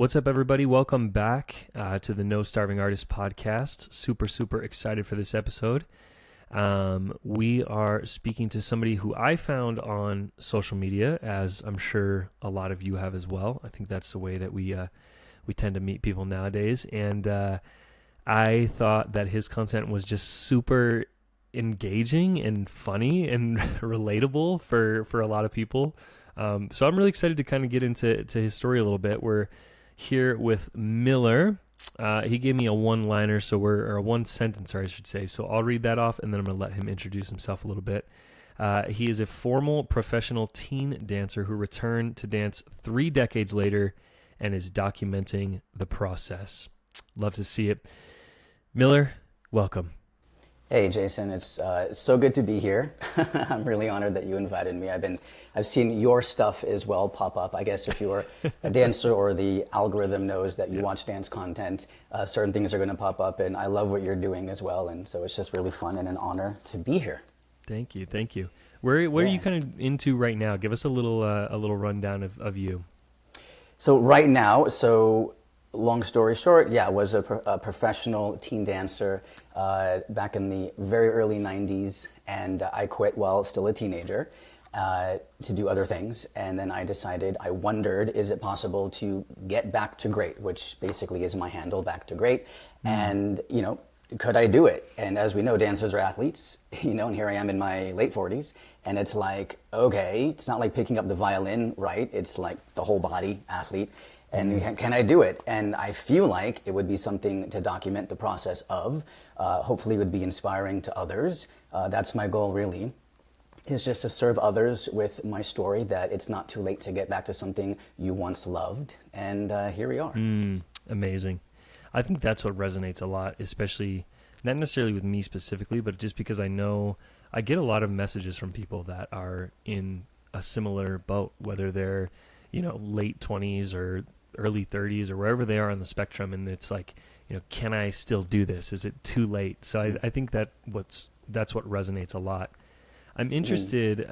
What's up, everybody? Welcome back to the No Starving Artist Podcast. Super excited for this episode. We are speaking to somebody who I found on social media, as I'm sure a lot of you have as well. I think that's the way that we tend to meet people nowadays. And I thought that his content was just super engaging and funny and relatable for a lot of people. So I'm really excited to kind of get into his story a little bit. We're here with Miller. He gave me a one-liner, or a one-sentencer, I should say. So I'll read that off, and then I'm going to let him introduce himself a little bit. He is a formal professional teen dancer who returned to dance 3 decades later and is documenting the process. Love to see it. Miller, welcome. Hey, Jason, it's so good to be here. I'm really honored that you invited me. I've seen your stuff as well pop up. I guess if you're a dancer or the algorithm knows that you watch dance content, certain things are going to pop up, and I love what you're doing as well. And so it's just really fun and an honor to be here. Thank you. Where are you kind of into right now? Give us a little rundown of you. So right now, long story short, I was a professional teen dancer back in the very early 90s, and I quit while still a teenager to do other things. And then I wondered, is it possible to get back to great, which basically is my handle, back to great. And, could I do it? And as we know, dancers are athletes, and here I am in my late 40s. And it's like, okay, it's not like picking up the violin, right? It's like the whole body athlete. And can I do it? And I feel like it would be something to document the process of. Hopefully it would be inspiring to others. That's my goal, really, is just to serve others with my story, that it's not too late to get back to something you once loved. And here we are. Amazing. I think that's what resonates a lot, especially not necessarily with me specifically, but just because I know I get a lot of messages from people that are in a similar boat, whether they're, late 20s or early 30s or wherever they are on the spectrum. And it's like, can I still do this? Is it too late? So I think that's what resonates a lot. I'm interested,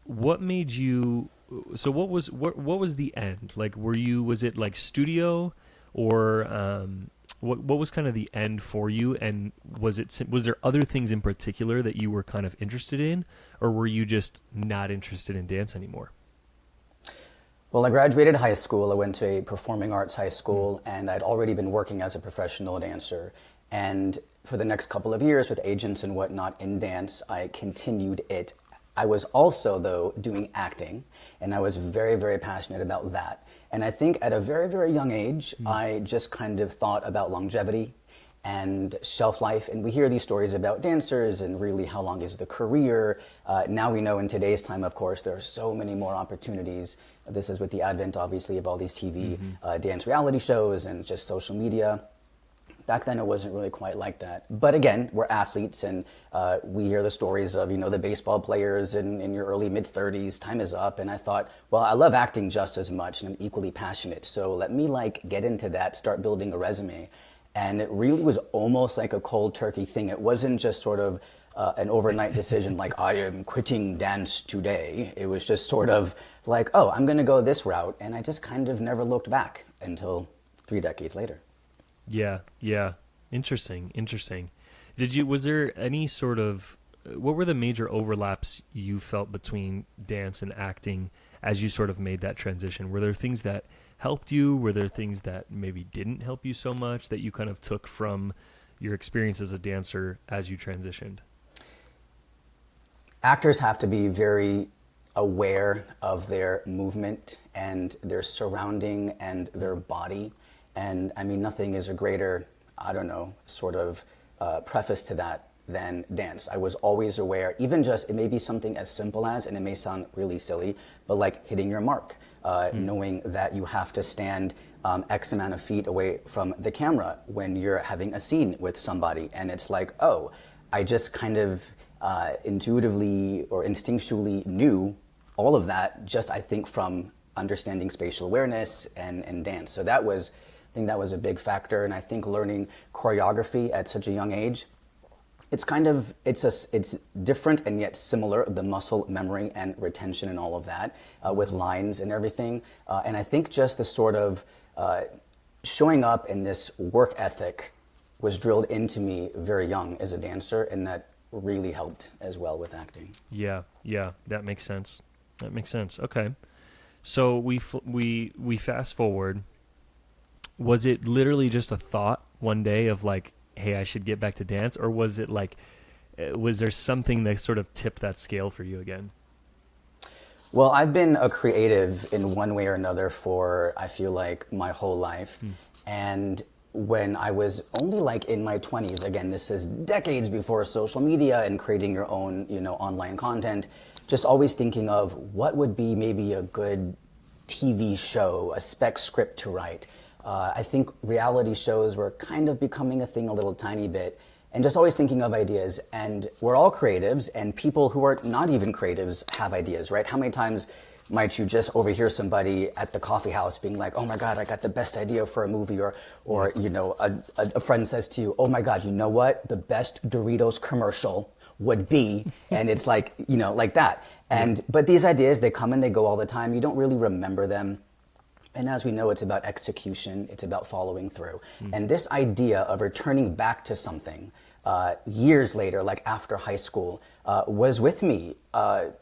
what made you, so what was the end? Like, was it like studio, or what was kind of the end for you? And was there other things in particular that you were kind of interested in, or were you just not interested in dance anymore? Well, I graduated high school. I went to a performing arts high school, and I'd already been working as a professional dancer. And for the next couple of years with agents and whatnot in dance, I continued it. I was also, though, doing acting, and I was very, very passionate about that. And I think at a very, very young age, I just kind of thought about longevity and shelf life. And we hear these stories about dancers and really how long is the career. Now we know in today's time, of course, there are so many more opportunities. This is with the advent, obviously, of all these TV dance reality shows and just social media. Back then, it wasn't really quite like that. But again, we're athletes, and we hear the stories of, the baseball players in your early mid-30s, time is up. And I thought, well, I love acting just as much, and I'm equally passionate. So let me get into that, start building a resume. And it really was almost like a cold turkey thing. It wasn't just sort of an overnight decision like, I am quitting dance today. It was just sort of like, oh, I'm going to go this route. And I just kind of never looked back until 3 decades later. Yeah. Interesting. Was there any sort of, what were the major overlaps you felt between dance and acting as you sort of made that transition? Were there things that helped you? Were there things that maybe didn't help you so much that you kind of took from your experience as a dancer as you transitioned? Actors have to be very aware of their movement and their surrounding and their body. And I mean, nothing is a greater, sort of preface to that than dance. I was always aware, even just, it may be something as simple as, and it may sound really silly, but like hitting your mark, knowing that you have to stand X amount of feet away from the camera when you're having a scene with somebody. And it's like, oh, I just kind of intuitively or instinctually knew all of that, just I think from understanding spatial awareness and dance. So I think that was a big factor. And I think learning choreography at such a young age, it's different and yet similar, the muscle memory and retention and all of that with lines and everything. And I think just the sort of showing up in this work ethic was drilled into me very young as a dancer, and that really helped as well with acting. Yeah, that makes sense. Okay. So we fast forward. Was it literally just a thought one day of like, hey, I should get back to dance? Or was it like, was there something that sort of tipped that scale for you again? Well, I've been a creative in one way or another for, I feel like, my whole life. And when I was only like in my 20s, again, this is decades before social media and creating your own, online content, just always thinking of what would be maybe a good TV show, a spec script to write. I think reality shows were kind of becoming a thing a little tiny bit, and just always thinking of ideas. And we're all creatives, and people who are not even creatives have ideas, right? How many times might you just overhear somebody at the coffee house being like, oh my God, I got the best idea for a movie, or a friend says to you, oh my God, you know what? The best Doritos commercial would be, and it's like, like that. But these ideas, they come and they go all the time. You don't really remember them. And as we know, it's about execution. It's about following through. And this idea of returning back to something years later, like after high school, was with me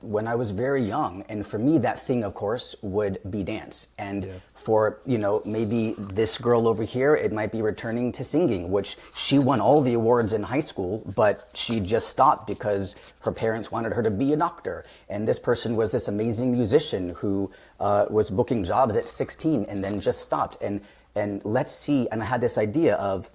when I was very young. And for me, that thing, of course, would be dance. And for, maybe this girl over here, it might be returning to singing, which she won all the awards in high school, but she just stopped because her parents wanted her to be a doctor. And this person was this amazing musician who was booking jobs at 16 and then just stopped. And let's see, and I had this idea of,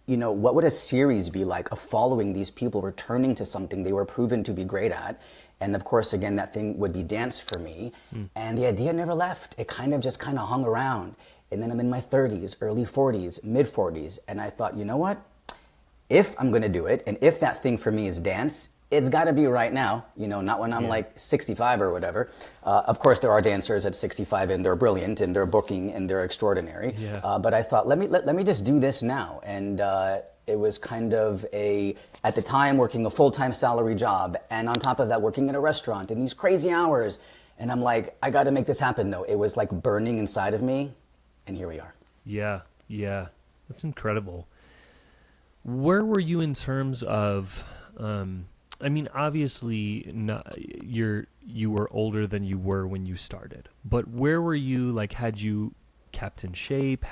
what would a series be like of following these people returning to something they were proven to be great at? And of course, again, that thing would be dance for me. And the idea never left. It kind of hung around. And then I'm in my 30s, early 40s, mid 40s. And I thought, you know what? If I'm going to do it, and if that thing for me is dance, it's got to be right now, not when I'm like 65 or whatever. Of course, there are dancers at 65 and they're brilliant and they're booking and they're extraordinary. But I thought, let me just do this now. And it was kind of at the time, working a full-time salary job. And on top of that, working in a restaurant in these crazy hours. And I'm like, I got to make this happen, though. It was like burning inside of me. And here we are. Yeah. That's incredible. Where were you in terms of... obviously, you were older than you were when you started. But where were you? Like, had you kept in shape?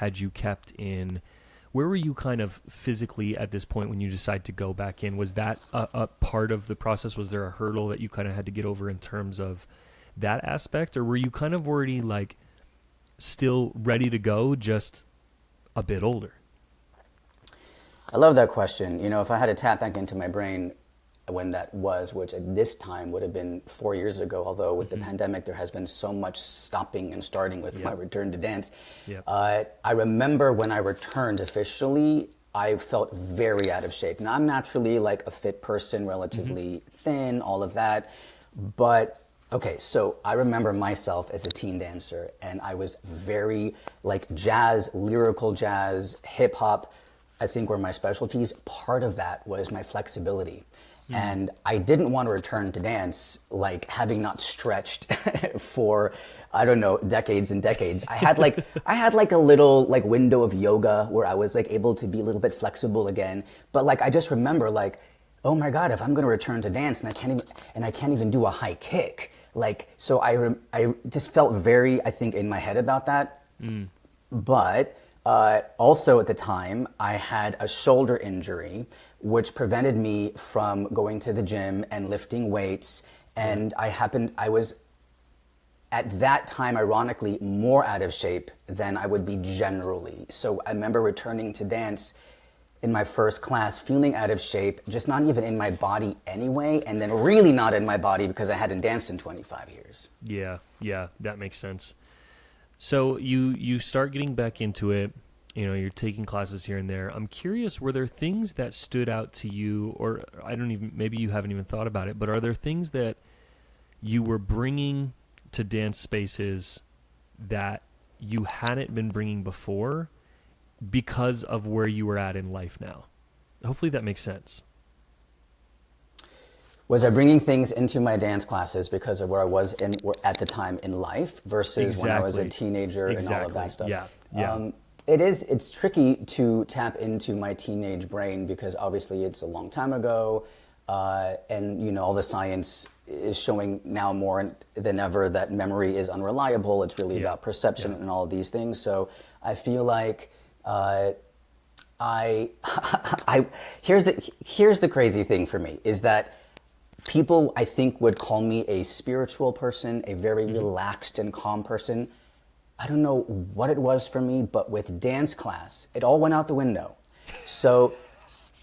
Where were you kind of physically at this point when you decided to go back in? Was that a part of the process? Was there a hurdle that you kind of had to get over in terms of that aspect? Or were you kind of already like still ready to go, just a bit older? I love that question. If I had to tap back into my brain, when that was, which at this time would have been 4 years ago, although with the pandemic there has been so much stopping and starting with my return to dance. I remember when I returned officially, I felt very out of shape. Now I'm naturally like a fit person, relatively thin, all of that. But okay, so I remember myself as a teen dancer, and I was very like jazz, lyrical jazz, hip hop, I think were my specialties. Part of that was my flexibility. And I didn't want to return to dance, like having not stretched for, I don't know, decades and decades. I had like a little like window of yoga where I was like able to be a little bit flexible again. But like, I just remember like, oh my God, if I'm going to return to dance and I can't even do a high kick. Like, so I just felt very, I think, in my head about that. But also at the time, I had a shoulder injury, which prevented me from going to the gym and lifting weights. And I was at that time, ironically, more out of shape than I would be generally. So I remember returning to dance in my first class, feeling out of shape, just not even in my body anyway, and then really not in my body because I hadn't danced in 25 years. Yeah, that makes sense. So you start getting back into it. You're taking classes here and there. I'm curious, were there things that stood out to you, or maybe you haven't even thought about it, but are there things that you were bringing to dance spaces that you hadn't been bringing before because of where you were at in life now? Hopefully that makes sense. Was I bringing things into my dance classes because of where I was at the time in life versus when I was a teenager and all of that stuff? Yeah. Yeah. It's tricky to tap into my teenage brain because obviously it's a long time ago, and all the science is showing now more than ever that memory is unreliable. It's really about perception and all of these things. So I feel like here's the crazy thing for me is that people I think would call me a spiritual person, a very relaxed and calm person. I don't know what it was for me, but with dance class, it all went out the window. So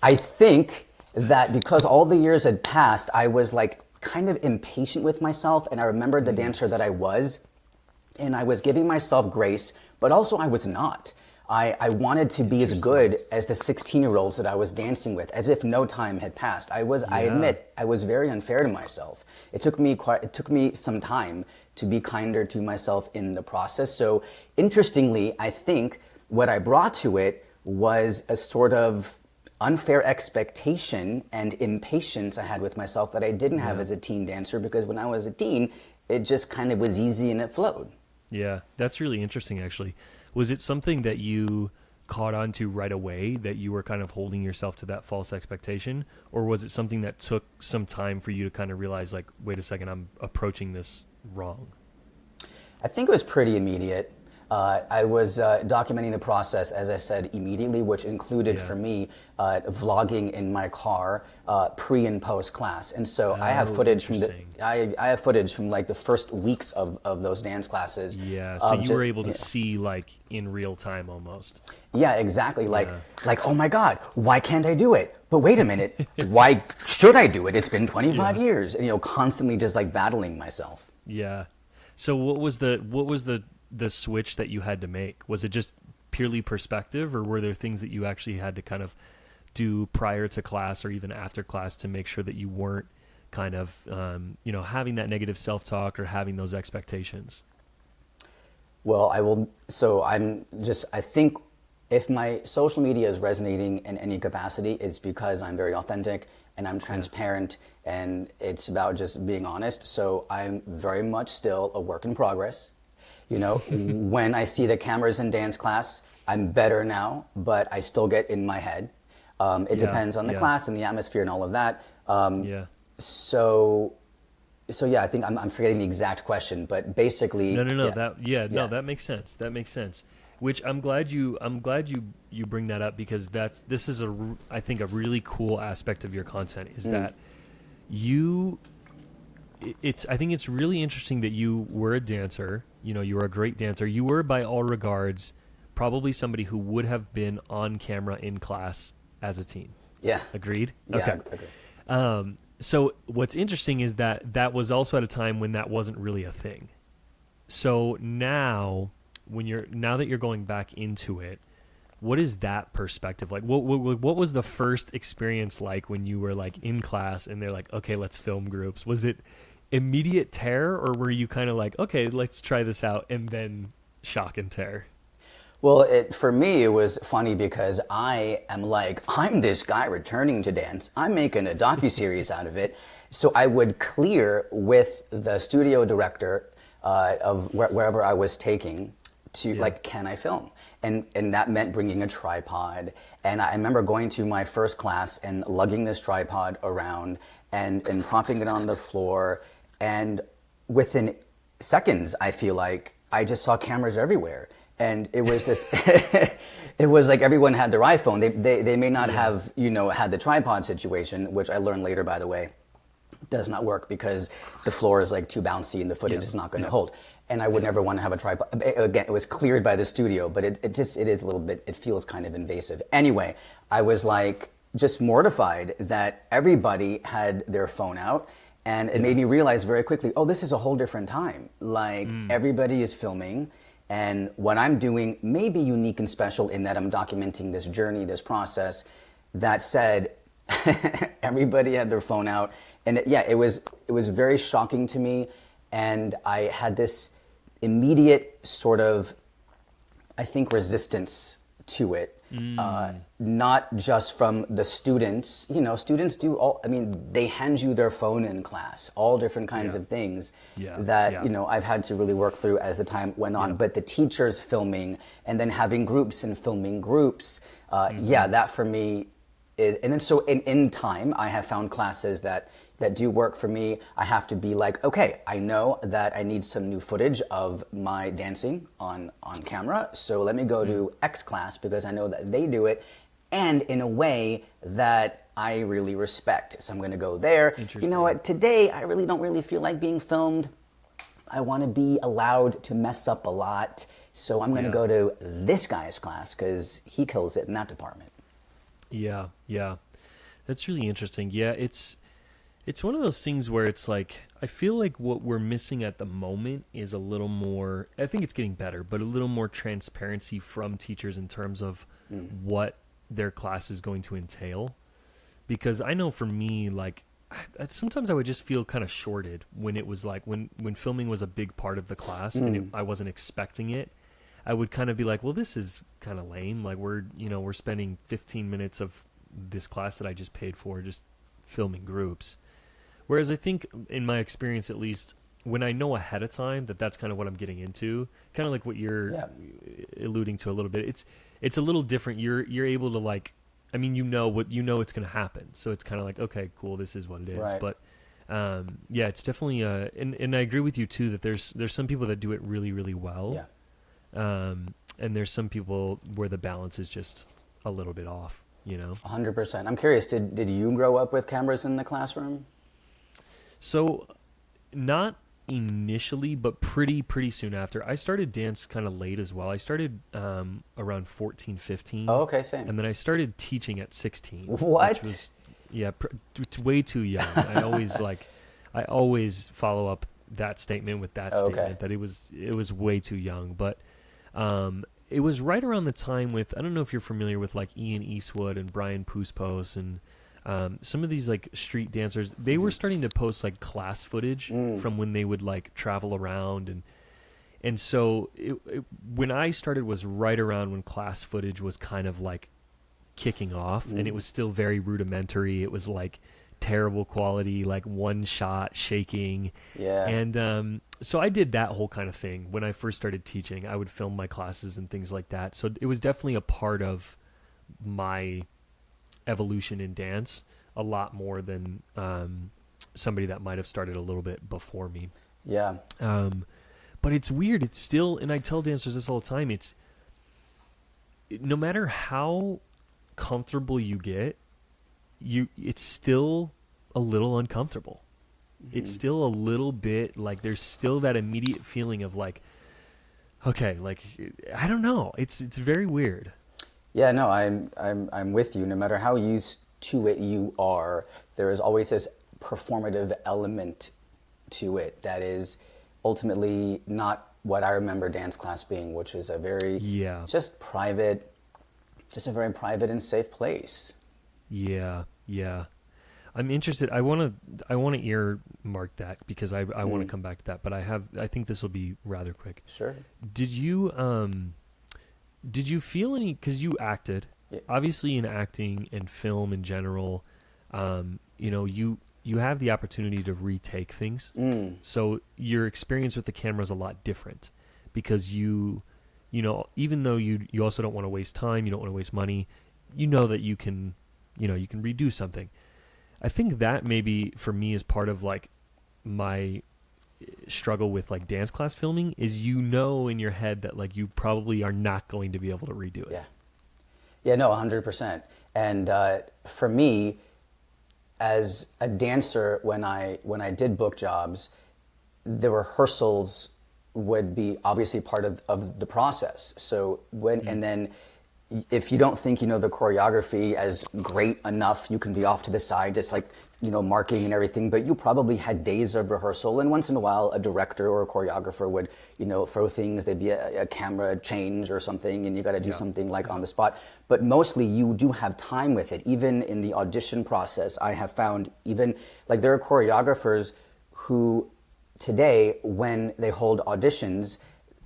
I think that because all the years had passed, I was like kind of impatient with myself, and I remembered the dancer that I was, and I was giving myself grace, but also I was not. I wanted to be as good as the 16-year-olds that I was dancing with, as if no time had passed. I admit, I was very unfair to myself. It took me some time to be kinder to myself in the process. So interestingly, I think what I brought to it was a sort of unfair expectation and impatience I had with myself that I didn't have as a teen dancer, because when I was a teen, it just kind of was easy and it flowed. Yeah, that's really interesting, actually. Was it something that you caught on to right away, that you were kind of holding yourself to that false expectation? Or was it something that took some time for you to kind of realize, like, wait a second, I'm approaching this wrong? I think it was pretty immediate. I was documenting the process, as I said, immediately, which included for me vlogging in my car pre and post class. And so I have footage from I have footage from like the first weeks of those dance classes. Yeah, so you were able to see like in real time almost. Yeah, exactly. Like, oh my God, why can't I do it? But wait a minute, why should I do it? It's been 25 years, and constantly just like battling myself. Yeah. So what was the switch that you had to make? Was it just purely perspective, or were there things that you actually had to kind of do prior to class or even after class to make sure that you weren't kind of, having that negative self-talk or having those expectations? Well, I think if my social media is resonating in any capacity, it's because I'm very authentic and I'm transparent, and it's about just being honest. So I'm very much still a work in progress. When I see the cameras in dance class, I'm better now, but I still get in my head. It depends on the class and the atmosphere and all of that. So yeah, I think I'm forgetting the exact question, but basically. No. That makes sense. That makes sense. Which I'm glad you bring that up, because this is I think a really cool aspect of your content is that I think it's really interesting that you were a dancer. You were a great dancer. You were, by all regards, probably somebody who would have been on camera in class as a teen. Yeah. Agreed? Yeah, okay. Agreed. So what's interesting is that was also at a time when that wasn't really a thing. So now that you're going back into it, what is that perspective like? What was the first experience like when you were like in class and they're like, okay, let's film groups? Was it immediate terror, or were you kind of like, okay, let's try this out, and then shock and terror? Well, for me, it was funny because I'm this guy returning to dance. I'm making a docuseries out of it. So I would clear with the studio director of wherever I was taking to can I film? And that meant bringing a tripod. And I remember going to my first class and lugging this tripod around and propping it on the floor. And within seconds, I feel like I just saw cameras everywhere. And it was this, it was like everyone had their iPhone. They may not have, had the tripod situation, which I learned later, by the way, does not work because the floor is like too bouncy and the footage is not going to hold. And I would never want to have a tripod. Again, it was cleared by the studio, but it is a little bit, it feels kind of invasive. Anyway, I was like just mortified that everybody had their phone out. And it made me realize very quickly, oh, this is a whole different time. Like everybody is filming, and what I'm doing may be unique and special in that I'm documenting this journey, this process. That said, everybody had their phone out. And it was very shocking to me. And I had this immediate sort of, I think, resistance to it. not just from the students. You know, students do they hand you their phone in class, all different kinds of things that, you know, I've had to really work through as the time went on. But the teachers filming and then having groups and filming groups, that for me is, and then so in time, I have found classes that do work for me. I have to be like, okay, I know that I need some new footage of my dancing on camera, so let me go to X class because I know that they do it, and in a way that I really respect. So I'm going to go there. You know what, today I really don't really feel like being filmed. I want to be allowed to mess up a lot, so I'm going to go to this guy's class because he kills it in that department. Yeah. That's really interesting. Yeah, it's one of those things where it's like, I feel like what we're missing at the moment is a little more, I think it's getting better, but a little more transparency from teachers in terms of what their class is going to entail. Because I know for me, like, sometimes I would just feel kind of shorted when it was like, when filming was a big part of the class and I wasn't expecting it. I would kind of be like, well, this is kind of lame. Like, we're spending 15 minutes of this class that I just paid for just filming groups. Whereas I think, in my experience at least, when I know ahead of time that that's kind of what I'm getting into, kind of like what you're alluding to a little bit, it's a little different. You're able to, like, I mean, you know it's going to happen. So it's kind of like, okay, cool, this is what it is. Right. But it's definitely and I agree with you too that there's some people that do it really, really well. Yeah. And there's some people where the balance is just a little bit off, you know. 100%. I'm curious, did you grow up with cameras in the classroom? So, not initially, but pretty soon after. I started dance kind of late as well. I started around 14, 15. Oh, okay, same. And then I started teaching at 16. What? Which was, way too young. I always follow up that statement with that statement that it was way too young. But it was right around the time with, I don't know if you're familiar with like Ian Eastwood and Brian Puspos and some of these like street dancers, they were starting to post like class footage from when they would like travel around, and so when I started was right around when class footage was kind of like kicking off, and it was still very rudimentary. It was like terrible quality, like one shot shaking. Yeah. And so I did that whole kind of thing when I first started teaching. I would film my classes and things like that. So it was definitely a part of my evolution in dance, a lot more than somebody that might have started a little bit before me. Yeah. But it's weird. It's still, and I tell dancers this all the time, no matter how comfortable you get, it's still a little uncomfortable. It's still a little bit like there's still that immediate feeling of like, okay, like, I don't know. It's very weird. Yeah, no, I'm with you. No matter how used to it you are, there is always this performative element to it that is ultimately not what I remember dance class being, which is a very just a very private and safe place. Yeah. I'm interested. I want to earmark that because I want to come back to that, but I think this will be rather quick. Sure. Did you feel any, because you acted, obviously in acting and film in general, you have the opportunity to retake things. So your experience with the camera is a lot different because you even though you also don't want to waste time, you don't want to waste money, you know that you can redo something. I think that maybe for me is part of like my struggle with like dance class filming is in your head that like you probably are not going to be able to redo it. Yeah, no, 100%. And for me, as a dancer, when I did book jobs, the rehearsals would be obviously part of the process. So and then if you don't think you know the choreography as great enough, you can be off to the side, just like, marking and everything, but you probably had days of rehearsal, and once in a while a director or a choreographer would, throw things, there'd be a camera change or something, and you got to do something like on the spot. But mostly you do have time with it. Even in the audition process, I have found even, like, there are choreographers who today, when they hold auditions,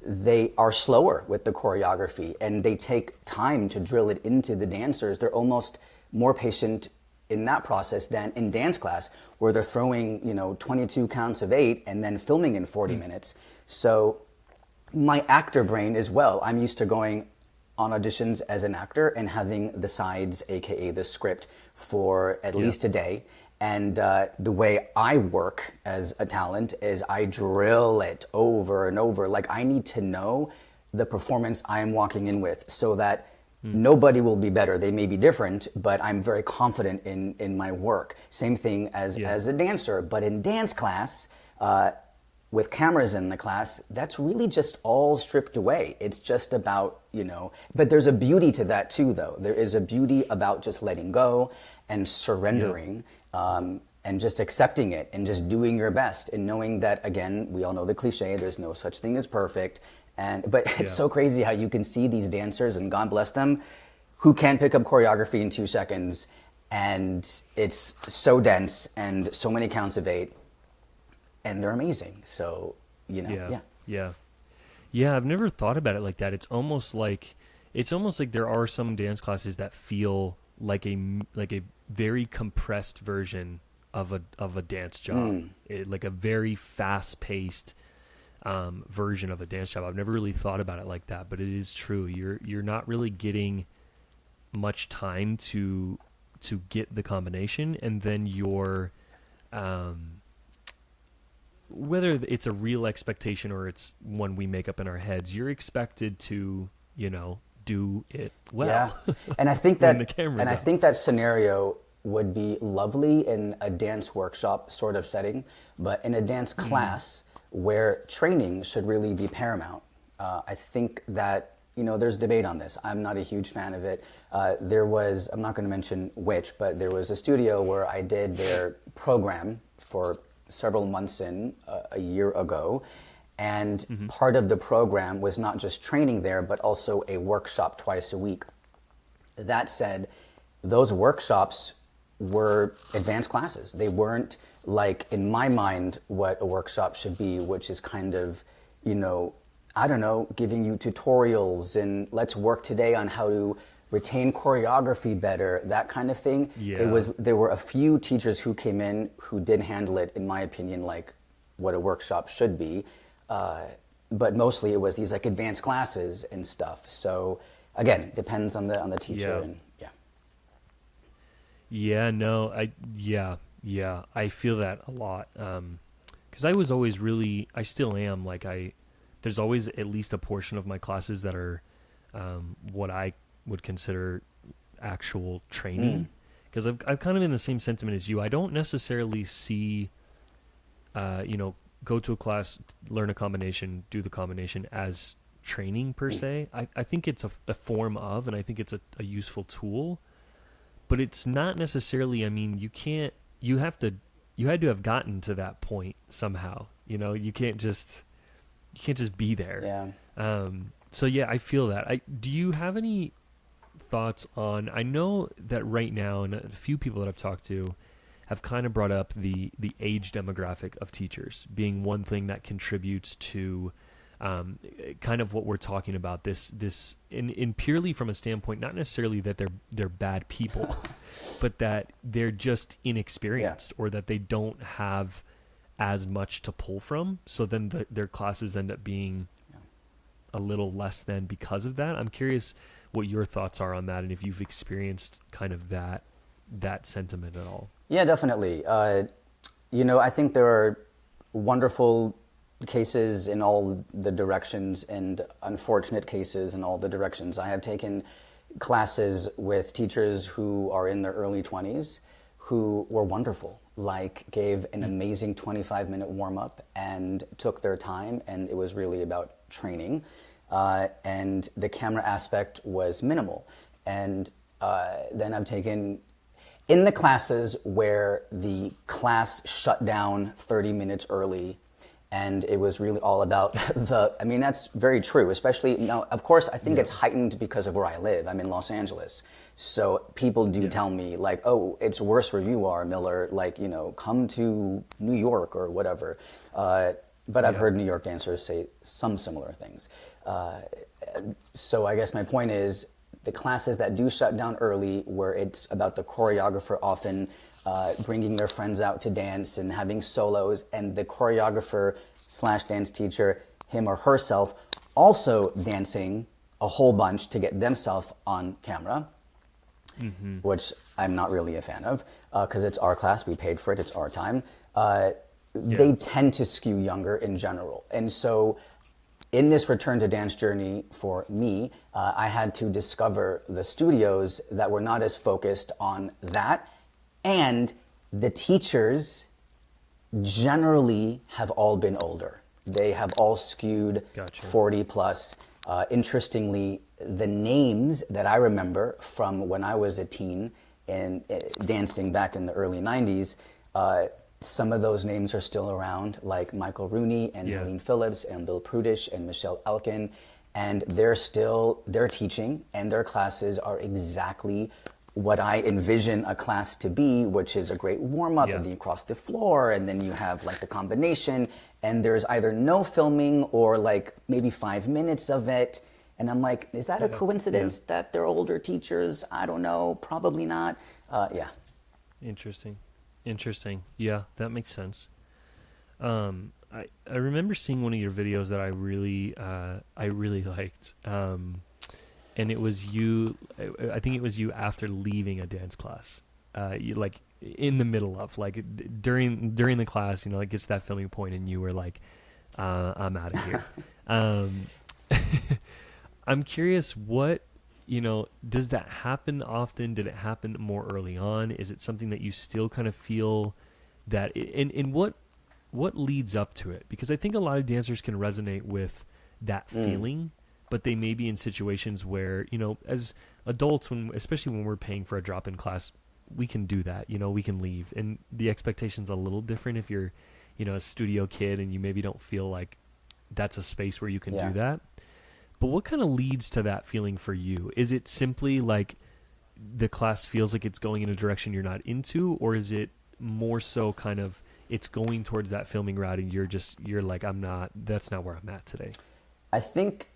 they are slower with the choreography and they take time to drill it into the dancers. They're almost more patient in that process than in dance class, where they're throwing, 22 counts of 8 and then filming in 40 minutes. So my actor brain as well, I'm used to going on auditions as an actor and having the sides, aka the script, for at least a day. And the way I work as a talent is I drill it over and over. Like, I need to know the performance I am walking in with so that nobody will be better. They may be different, but I'm very confident in my work. Same thing as a dancer. But in dance class, with cameras in the class, that's really just all stripped away. It's just about, but there's a beauty to that too, though. There is a beauty about just letting go and surrendering. And just accepting it and just doing your best and knowing that, again, we all know the cliche, there's no such thing as perfect. But it's so crazy how you can see these dancers, and God bless them, who can pick up choreography in 2 seconds, and it's so dense and so many counts of 8, and they're amazing. So, Yeah, I've never thought about it like that. It's almost like there are some dance classes that feel like a very compressed version of a dance job, like a very fast-paced version of a dance job. I've never really thought about it like that, but it is true. You're not really getting much time to get the combination, and then you're whether it's a real expectation or it's one we make up in our heads, you're expected to do it well. Yeah, and I think that I think that scenario would be lovely in a dance workshop sort of setting, but in a dance class where training should really be paramount. I think that there's debate on this. I'm not a huge fan of it. I'm not going to mention which, but there was a studio where I did their program for several months a year ago. And part of the program was not just training there, but also a workshop twice a week. That said, those workshops were advanced classes. They weren't like, in my mind, what a workshop should be, which is kind of, giving you tutorials and let's work today on how to retain choreography better, that kind of thing. Yeah. There were a few teachers who came in who did handle it, in my opinion, like what a workshop should be. But mostly it was these like advanced classes and stuff. So again, depends on the teacher. I feel that a lot. 'Cause I was always I still am there's always at least a portion of my classes that are, what I would consider actual training. 'Cause I'm kind of in the same sentiment as you. I don't necessarily see, go to a class, learn a combination, do the combination as training per se. I think it's a form of, and I think it's a useful tool, but it's not necessarily, you had to have gotten to that point somehow, you can't just be there. Yeah. So yeah, I feel that. Do you have any thoughts on, I know that right now, and a few people that I've talked to have kind of brought up the age demographic of teachers being one thing that contributes to kind of what we're talking about, this in purely from a standpoint, not necessarily that they're bad people, but that they're just inexperienced, or that they don't have as much to pull from. So then their classes end up being a little less than because of that. I'm curious what your thoughts are on that, and if you've experienced kind of that sentiment at all. Yeah, definitely. I think there are wonderful cases in all the directions and unfortunate cases in all the directions. I have taken classes with teachers who are in their early 20s who were wonderful, gave an amazing 25-minute warm-up and took their time, and it was really about training. And the camera aspect was minimal. And then I've taken in the classes where the class shut down 30 minutes early, and it was really all about that's very true, especially now, of course, I think it's heightened because of where I live. I'm in Los Angeles. So people do tell me oh, it's worse where you are, Miller, come to New York or whatever. but I've Yeah. heard New York dancers say some similar things. So I guess my point is the classes that do shut down early, where it's about the choreographer often bringing their friends out to dance and having solos, and the choreographer slash dance teacher, him or herself, also dancing a whole bunch to get themselves on camera, which I'm not really a fan of because it's our class, we paid for it, it's our time. They tend to skew younger in general. And so in this return to dance journey for me, I had to discover the studios that were not as focused on that. And the teachers generally have all been older. They have all skewed Gotcha. 40 plus. Interestingly, the names that I remember from when I was a teen and dancing back in the early 90s, some of those names are still around, like Michael Rooney and Helene Phillips and Bill Prudish and Michelle Elkin. And they're teaching, and their classes are exactly what I envision a class to be, which is a great warm-up, and then you cross the floor, and then you have like the combination, and there's either no filming or like maybe 5 minutes of it. And I'm like, is that a coincidence that they're older teachers? I don't know, probably not. Interesting. Yeah, that makes sense. I remember seeing one of your videos that I really liked. And it was you, I think it was you after leaving a dance class. You like in the middle of like during the class, you know, it gets to that filming point and you were like, I'm out of here. I'm curious, what, you know, does that happen often? Did it happen more early on? Is it something that you still kind of feel that, and what leads up to it? Because I think a lot of dancers can resonate with that feeling, but they may be in situations where, you know, as adults, especially when we're paying for a drop-in class, we can do that, you know, we can leave. And the expectation's a little different if you're, you know, a studio kid and you maybe don't feel like that's a space where you can do that. But what kind of leads to that feeling for you? Is it simply like the class feels like it's going in a direction you're not into, or is it more so kind of it's going towards that filming route and you're like, that's not where I'm at today? I think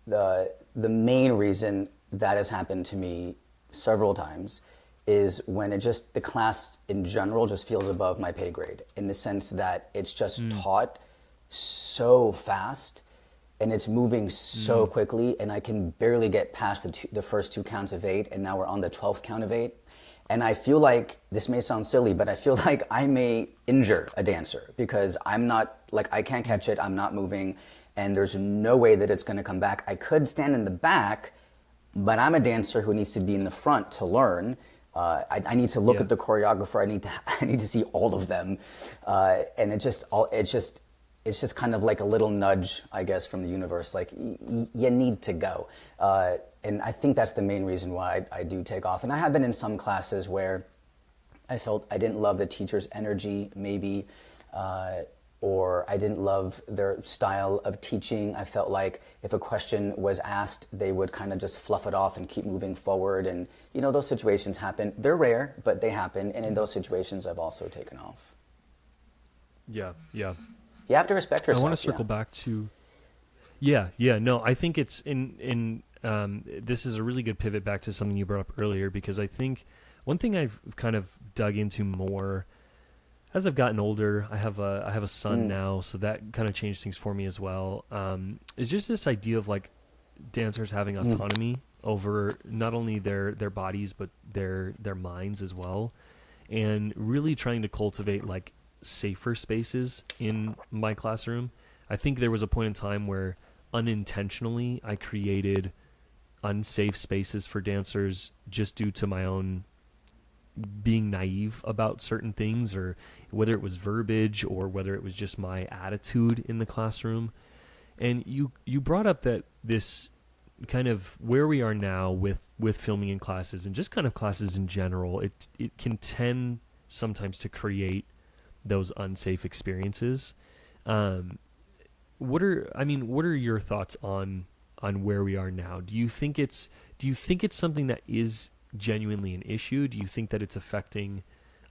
the main reason that has happened to me several times is when the class in general just feels above my pay grade, in the sense that it's just taught so fast and it's moving so quickly, and I can barely get past the first 2 counts of 8, and now we're on the 12th count of 8. And I feel like, this may sound silly, but I feel like I may injure a dancer because I'm not, like, I can't catch it, I'm not moving, and there's no way that it's gonna come back. I could stand in the back, but I'm a dancer who needs to be in the front to learn. I need to look at the choreographer, I need to see all of them. And it's just kind of like a little nudge, I guess, from the universe, like, you need to go. And I think that's the main reason why I do take off. And I have been in some classes where I felt I didn't love the teacher's energy, maybe, or I didn't love their style of teaching. I felt like if a question was asked, they would kind of just fluff it off and keep moving forward. And, you know, those situations happen. They're rare, but they happen. And in those situations, I've also taken off. Yeah. You have to respect yourself. I want to circle back to, no, I think it's this is a really good pivot back to something you brought up earlier, because I think one thing I've kind of dug into more as I've gotten older, I have a son now, so that kind of changed things for me as well. Is just this idea of like dancers having autonomy over not only their bodies but their minds as well, and really trying to cultivate like safer spaces in my classroom. I think there was a point in time where unintentionally I created unsafe spaces for dancers just due to my own being naive about certain things, or whether it was verbiage or whether it was just my attitude in the classroom. And you brought up that this kind of where we are now with filming in classes and just kind of classes in general, it can tend sometimes to create those unsafe experiences. What are your thoughts on where we are now? Do you think it's something that is genuinely an issue? Do you think that it's affecting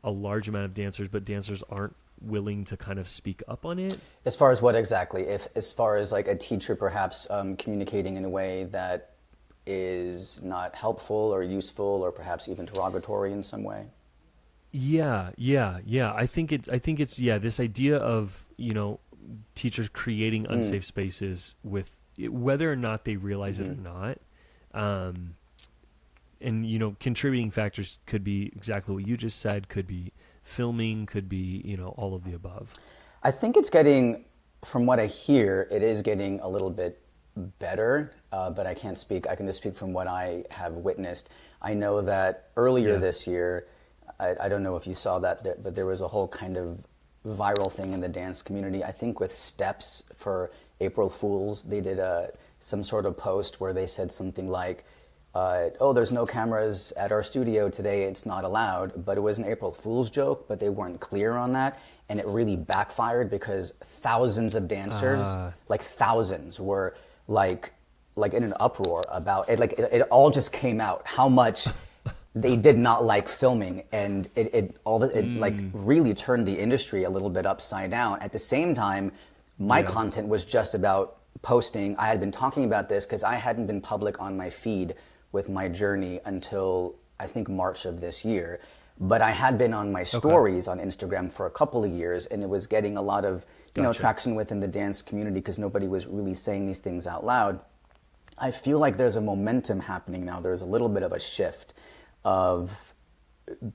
a large amount of dancers, but dancers aren't willing to kind of speak up on it? As far as what exactly? As far as like a teacher perhaps communicating in a way that is not helpful or useful or perhaps even derogatory in some way? Yeah. I think it's this idea of, teachers creating unsafe spaces with whether or not they realize it or not. And, contributing factors could be exactly what you just said, could be filming, could be, all of the above. I think it's getting, from what I hear, it is getting a little bit better, but I can't speak. I can just speak from what I have witnessed. I know that earlier this year, I don't know if you saw that, but there was a whole kind of viral thing in the dance community. I think with steps for April Fools, they did some sort of post where they said something like, there's no cameras at our studio today, it's not allowed. But it was an April Fool's joke, but they weren't clear on that. And it really backfired because thousands of dancers, like thousands, were like in an uproar about it. Like it all just came out how much they did not like filming, and it like really turned the industry a little bit upside down. At the same time, my content was just about posting. I had been talking about this because I hadn't been public on my feed with my journey until I think March of this year. But I had been on my stories on Instagram for a couple of years, and it was getting a lot of traction within the dance community because nobody was really saying these things out loud. I feel like there's a momentum happening now. There's a little bit of a shift of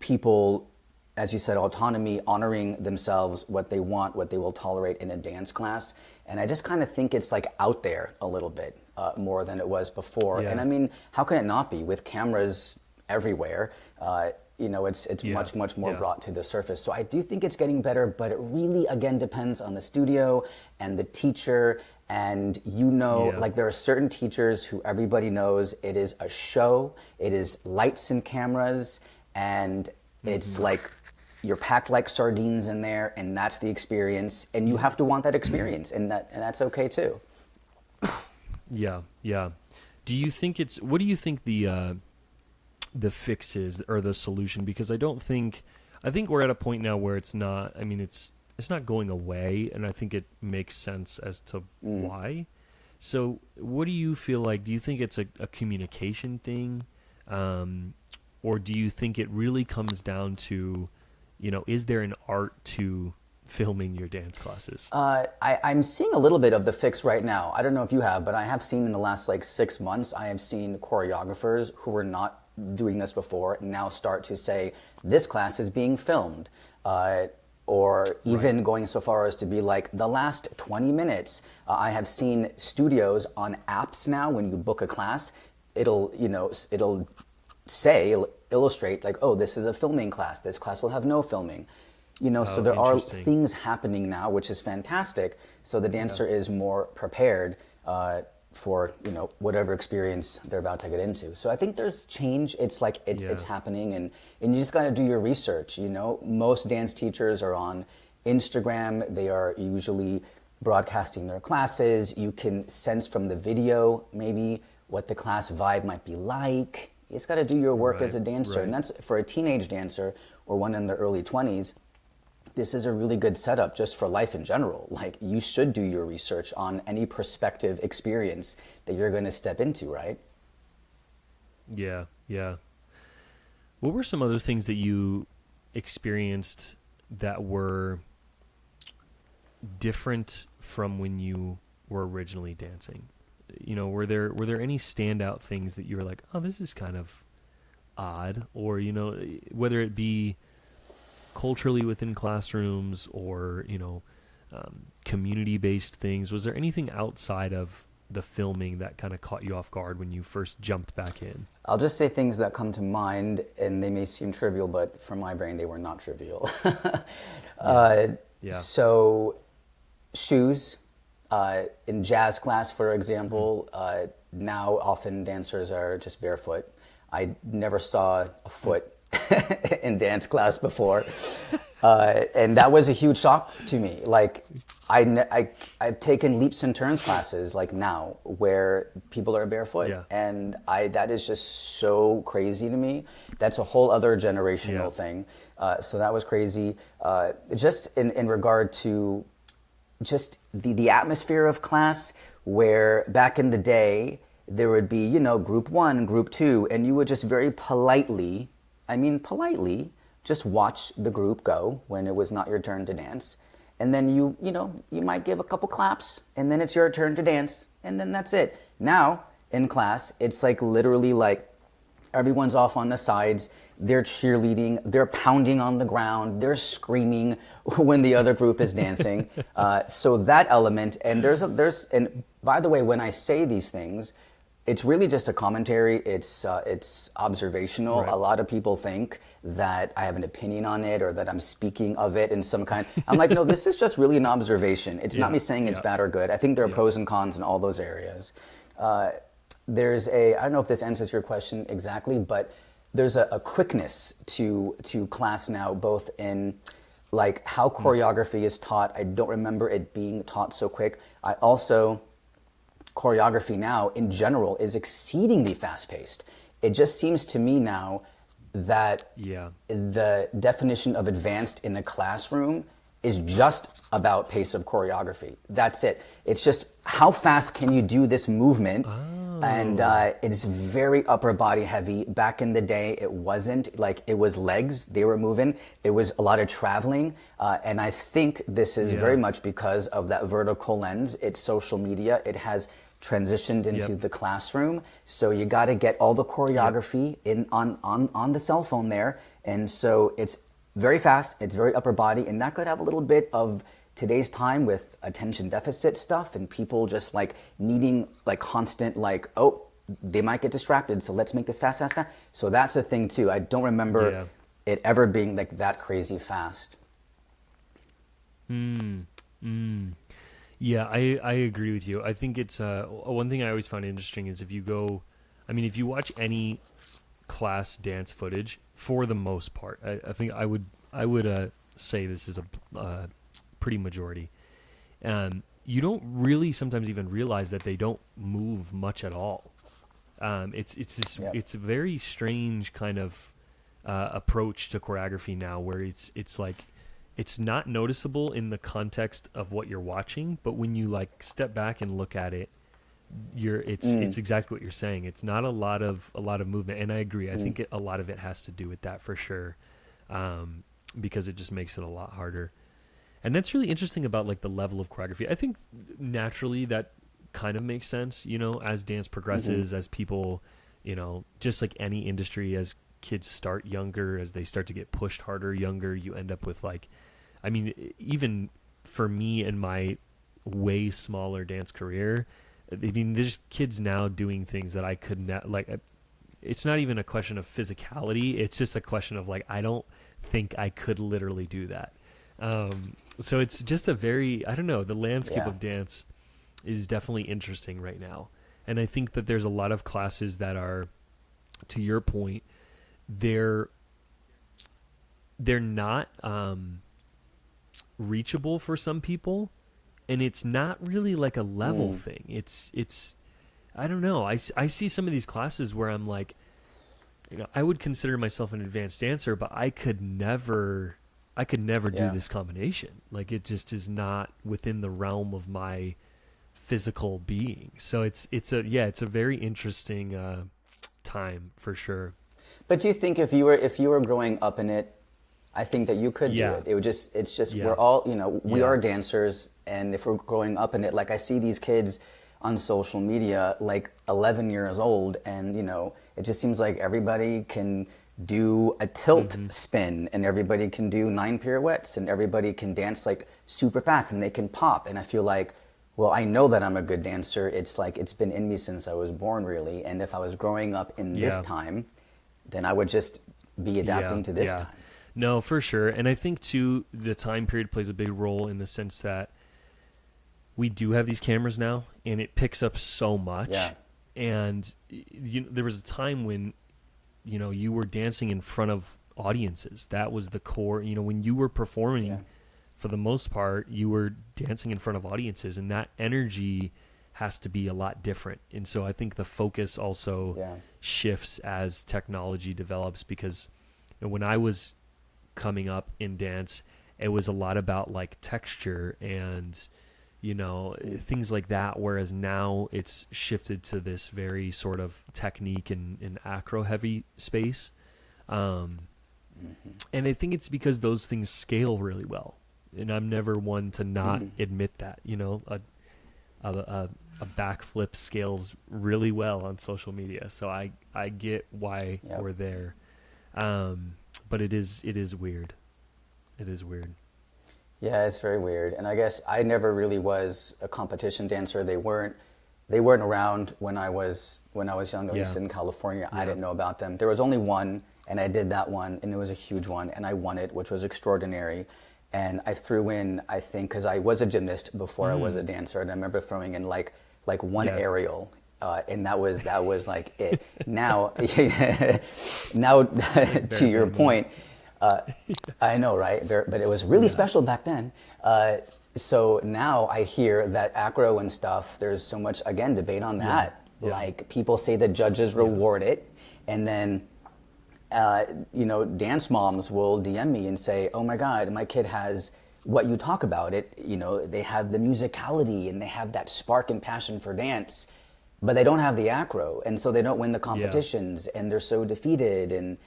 people, as you said, autonomy, honoring themselves, what they want, what they will tolerate in a dance class. And I just kind of think it's like out there a little bit more than it was before. And I mean, how can it not be with cameras everywhere? It's much more brought to the surface. So I do think it's getting better, but it really, again, depends on the studio and the teacher. And like there are certain teachers who everybody knows it is a show, it is lights and cameras, and it's like you're packed like sardines in there, and that's the experience, and you have to want that experience, and that's okay too. Yeah. Do you think what do you think the fix is, or the solution? Because I think we're at a point now where it's not, it's not going away, and I think it makes sense as to why. So what do you feel like? Do you think it's a communication thing? Or do you think it really comes down to, is there an art to filming your dance classes? I'm seeing a little bit of the fix right now. I don't know if you have, but I have seen in the last 6 months, I have seen choreographers who were not doing this before now start to say, this class is being filmed. Or even going so far as to be like, the last 20 minutes. I have seen studios on apps now, when you book a class, it'll illustrate like, oh, this is a filming class. This class will have no filming. So there are things happening now, which is fantastic. So the dancer is more prepared for whatever experience they're about to get into. So I think there's change. It's like it's happening, and you just got to do your research. Most dance teachers are on Instagram. They are usually broadcasting their classes. You can sense from the video maybe what the class vibe might be like. You just got to do your work as a dancer, and that's for a teenage dancer or one in their early 20s. This is a really good setup just for life in general. Like, you should do your research on any prospective experience that you're going to step into, right? Yeah. What were some other things that you experienced that were different from when you were originally dancing? Were there any standout things that you were like, oh, this is kind of odd? Or, whether it be culturally within classrooms or community-based things, was there anything outside of the filming that kind of caught you off guard when you first jumped back in? I'll just say things that come to mind, and they may seem trivial, but from my brain they were not trivial. So shoes, in jazz class, for example, now often dancers are just barefoot. I never saw a foot in dance class before, and that was a huge shock to me. Like, I've taken leaps and turns classes like now where people are barefoot, and that is just so crazy to me. That's a whole other generational thing. So that was crazy. Just in regard to just the atmosphere of class, where back in the day, there would be, group one, group two, and you would just very politely, just watch the group go when it was not your turn to dance. And then you might give a couple claps, and then it's your turn to dance, and then that's it. Now, in class, it's like literally like everyone's off on the sides, they're cheerleading, they're pounding on the ground, they're screaming when the other group is dancing. So that element, and and by the way, when I say these things, it's really just a commentary. It's observational. Right. A lot of people think that I have an opinion on it or that I'm speaking of it in some kind. I'm like, no, this is just really an observation. It's not me saying it's bad or good. I think there are pros and cons in all those areas. There's I don't know if this answers your question exactly, but there's a quickness to class now, both in like how choreography is taught. I don't remember it being taught so quick. Choreography now in general is exceedingly fast-paced. It just seems to me now that the definition of advanced in the classroom is just about pace of choreography. That's it. It's just how fast can you do this movement? And it's very upper body heavy. Back in the day, it wasn't. Like, it was legs, they were moving. It was a lot of traveling. And I think this is very much because of that vertical lens. It's social media. It has transitioned into the classroom. So you got to get all the choreography in on the cell phone there. And so it's very fast. It's very upper body. And that could have a little bit of today's time with attention deficit stuff and people just like needing like constant like, oh, they might get distracted, so let's make this fast. So that's a thing too. I don't remember it ever being like that crazy fast. Yeah, I agree with you. I think it's one thing I always find interesting is if you watch any class dance footage, for the most part, I think I would say this is a pretty majority. You don't really sometimes even realize that they don't move much at all. It's a very strange kind of approach to choreography now, where it's like it's not noticeable in the context of what you're watching, but when you like step back and look at it, it's exactly what you're saying. It's not a lot of movement, and I agree. I think a lot of it has to do with that for sure, because it just makes it a lot harder. And that's really interesting about like the level of choreography. I think naturally that kind of makes sense, as dance progresses, as people, just like any industry, as kids start younger, as they start to get pushed harder younger, you end up with like, even for me and my way smaller dance career, there's kids now doing things that I could not, like, it's not even a question of physicality. It's just a question of like, I don't think I could literally do that. So it's just a very, I don't know, the landscape of dance is definitely interesting right now. And I think that there's a lot of classes that are, to your point, they're not reachable for some people, and it's not really like a level thing. It's I don't know. I see some of these classes where I'm like, I would consider myself an advanced dancer, but I could never do this combination. Like, it just is not within the realm of my physical being. So it's a very interesting time for sure. But do you think if you were growing up in it, I think that you could do it. It's just we're all, we are dancers, and if we're growing up in it, like I see these kids on social media, like 11 years old, and it just seems like everybody can do a tilt spin, and everybody can do 9 pirouettes, and everybody can dance like super fast, and they can pop. And I feel like, well, I know that I'm a good dancer. It's like it's been in me since I was born, really. And if I was growing up in this time, then I would just be adapting to this time. No, for sure. And I think too, the time period plays a big role in the sense that we do have these cameras now, and it picks up so much. Yeah. And there was a time when you were dancing in front of audiences. That was the core. When you were performing, for the most part, you were dancing in front of audiences, and that energy has to be a lot different. And so I think the focus also shifts as technology develops, because when I was coming up in dance, it was a lot about like texture and, you know, things like that. Whereas now it's shifted to this very sort of technique and acro heavy space. And I think it's because those things scale really well. And I'm never one to not admit that, you know, a backflip scales really well on social media. So I get why we're there. But it is weird. It is weird. Yeah, it's very weird. And I guess I never really was a competition dancer. They weren't around when I was young, at least in California. I didn't know about them. There was only one, and I did that one, and it was a huge one, and I won it, which was extraordinary. And I threw in, I think, because I was a gymnast before I was a dancer, and I remember throwing in like one aerial, and that was like it. Now, to your point, I know, right? But it was really special back then. So now I hear that acro and stuff, there's so much, again, debate on that. Like people say the judges reward it, and then dance moms will DM me and say, oh my God, my kid has what you talk about it. You know, they have the musicality and they have that spark and passion for dance, but they don't have the acro. And so they don't win the competitions and they're so defeated and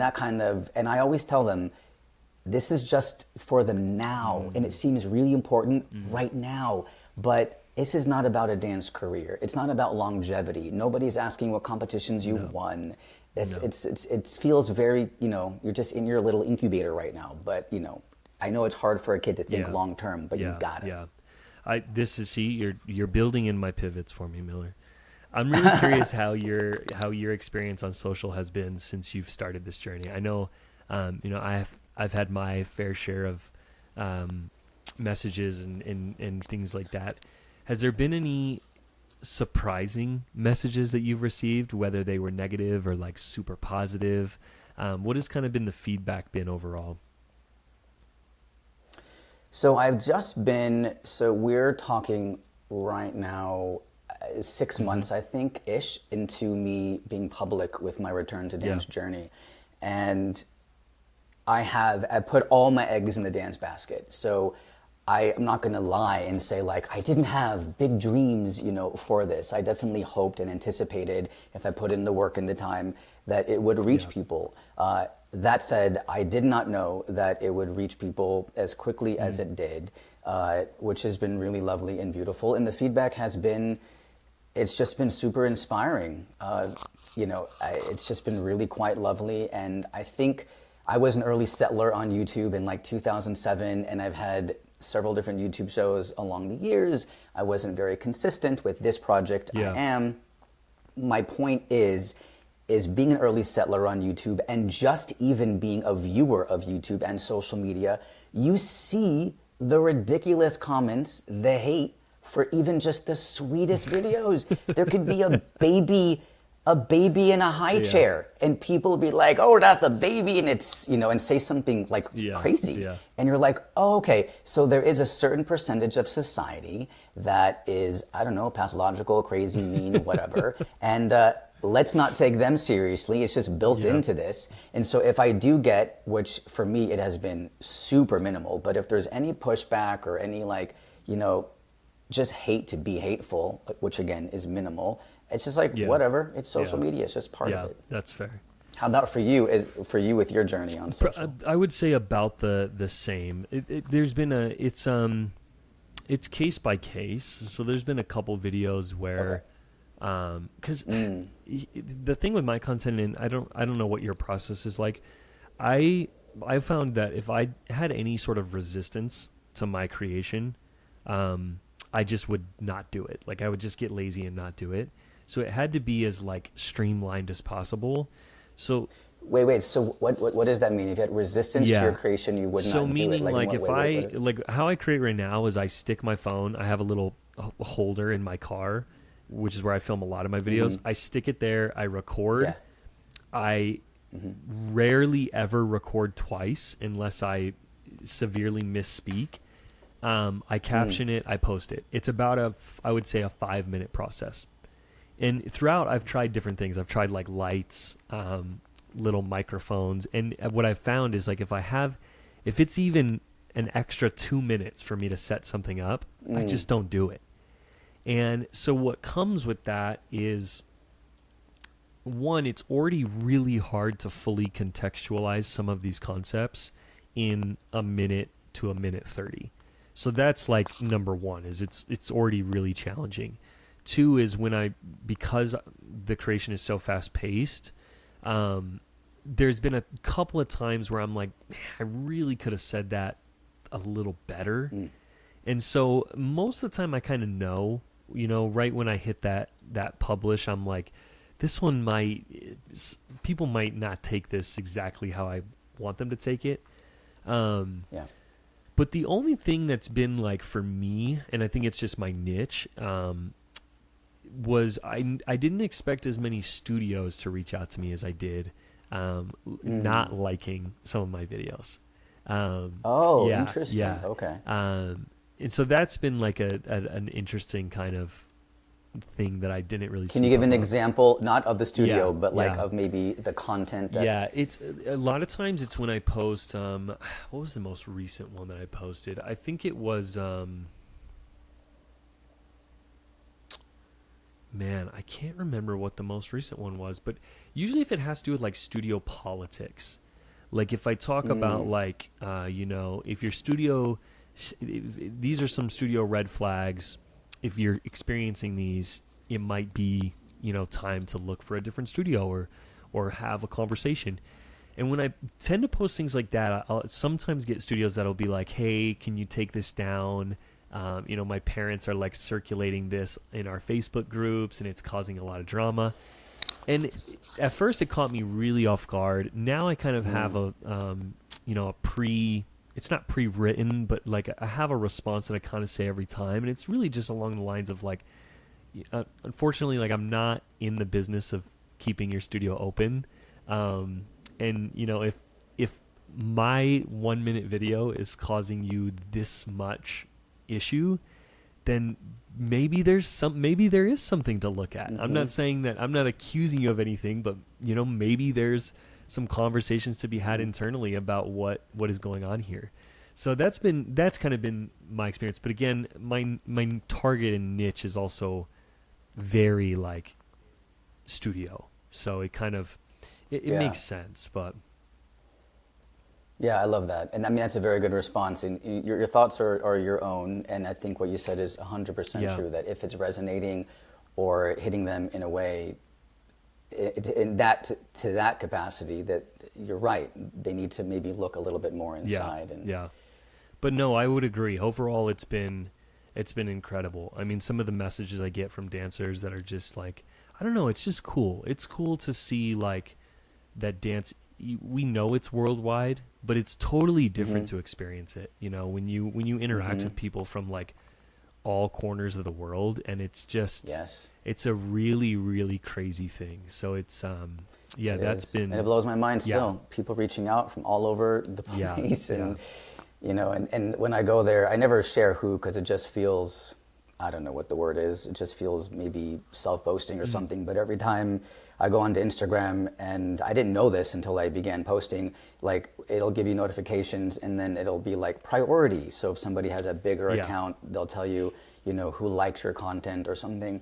that kind of, and I always tell them, this is just for them now. And it seems really important right now, but this is not about a dance career. It's not about longevity. Nobody's asking what competitions you won. It feels very, you're just in your little incubator right now. But, I know it's hard for a kid to think long term, but you got it. Yeah. You're building in my pivots for me, Miller. I'm really curious how your experience on social has been since you've started this journey. I know, I've had my fair share of messages and things like that. Has there been any surprising messages that you've received, whether they were negative or like super positive? What has kind of been the feedback been overall? So we're talking right now 6 months, I think, ish into me being public with my return to dance journey. And I put all my eggs in the dance basket. So I'm not going to lie and say like, I didn't have big dreams, for this. I definitely hoped and anticipated if I put in the work and the time that it would reach people. That said, I did not know that it would reach people as quickly as it did, which has been really lovely and beautiful. And the feedback has been, it's just been super inspiring. It's just been really quite lovely. And I think I was an early settler on YouTube in like 2007, and I've had several different YouTube shows along the years. I wasn't very consistent with this project. I am. My point is being an early settler on YouTube and just even being a viewer of YouTube and social media, you see the ridiculous comments, the hate for even just the sweetest videos. There could be a baby in a high chair, and people be like, oh, that's a baby, and it's, and say something like crazy. Yeah. And you're like, oh, okay. So there is a certain percentage of society that is, I don't know, pathological, crazy, mean, whatever. And let's not take them seriously. It's just built into this. And so if I do get, which for me, it has been super minimal, but if there's any pushback or any just hate to be hateful, which again is minimal, it's just like, whatever, it's social media. It's just part of it. Yeah, that's fair. How about for you with your journey on social? I would say about the same. There's been it's case by case. So there's been a couple videos where, because the thing with my content, and I don't know what your process is like. I found that if I had any sort of resistance to my creation, I just would not do it. Like I would just get lazy and not do it. So it had to be as like streamlined as possible. So wait. So what does that mean? If you had resistance to your creation, you would not do it. So meaning like how I create right now is I stick my phone. I have a little holder in my car, which is where I film a lot of my videos. I stick it there. I record. Yeah. I rarely ever record twice unless I severely misspeak. I caption it. I post it. It's about I would say a 5-minute process. And throughout, I've tried different things. I've tried like lights, little microphones. And what I've found is like if it's even an extra 2 minutes for me to set something up, I just don't do it. And so what comes with that is, one, it's already really hard to fully contextualize some of these concepts in a minute to a minute 30. So that's like number one, is it's already really challenging. Two is because the creation is so fast paced, there's been a couple of times where I'm like, man, I really could have said that a little better. And so most of the time I kind of know, right when I hit that publish, I'm like, this one people might not take this exactly how I want them to take it. But the only thing that's been like for me, and I think it's just my niche, was I didn't expect as many studios to reach out to me as I did, not liking some of my videos. Interesting. Yeah. Okay. And so that's been like an interesting kind of thing that I didn't really see. Can you give an example, not of the studio, but like of maybe the content that... it's a lot of times it's when I post, what was the most recent one that I posted? I think it was, man, I can't remember what the most recent one was, but usually if it has to do with like studio politics, like if I talk about like, if your studio, these are some studio red flags. If you're experiencing these, it might be, time to look for a different studio or have a conversation. And when I tend to post things like that, I'll sometimes get studios that'll be like, hey, can you take this down? My parents are like circulating this in our Facebook groups and it's causing a lot of drama. And at first it caught me really off guard. Now I kind of have it's not pre-written, but like I have a response that I kind of say every time. And it's really just along the lines of like, unfortunately, like I'm not in the business of keeping your studio open. And if my 1 minute video is causing you this much issue, then maybe there is something to look at. I'm not saying that, I'm not accusing you of anything, but maybe there's some conversations to be had internally about what is going on here. So that's kind of been my experience. But again, my target and niche is also very like studio. So it kind of it makes sense, but yeah, I love that. And I mean, that's a very good response. And your thoughts are your own. And I think what you said is 100% true, that if it's resonating or hitting them in a way, in that to that capacity, that you're right, they need to maybe look a little bit more inside. But no, I would agree. Overall, it's been incredible. I mean, some of the messages I get from dancers that are just like, I don't know, it's just cool. It's cool to see like that dance. We know it's worldwide, but it's totally different to experience it. When you interact with people from like all corners of the world, and it's just it's a really, really crazy thing. So it's that's been, and it blows my mind still. People reaching out from all over the place, and and when I go there, I never share who, because it just feels, I don't know what the word is, it just feels maybe self-boasting or something. But every time I go onto Instagram, and I didn't know this until I began posting, like it'll give you notifications, and then it'll be like priority. So if somebody has a bigger account, they'll tell you, who likes your content or something.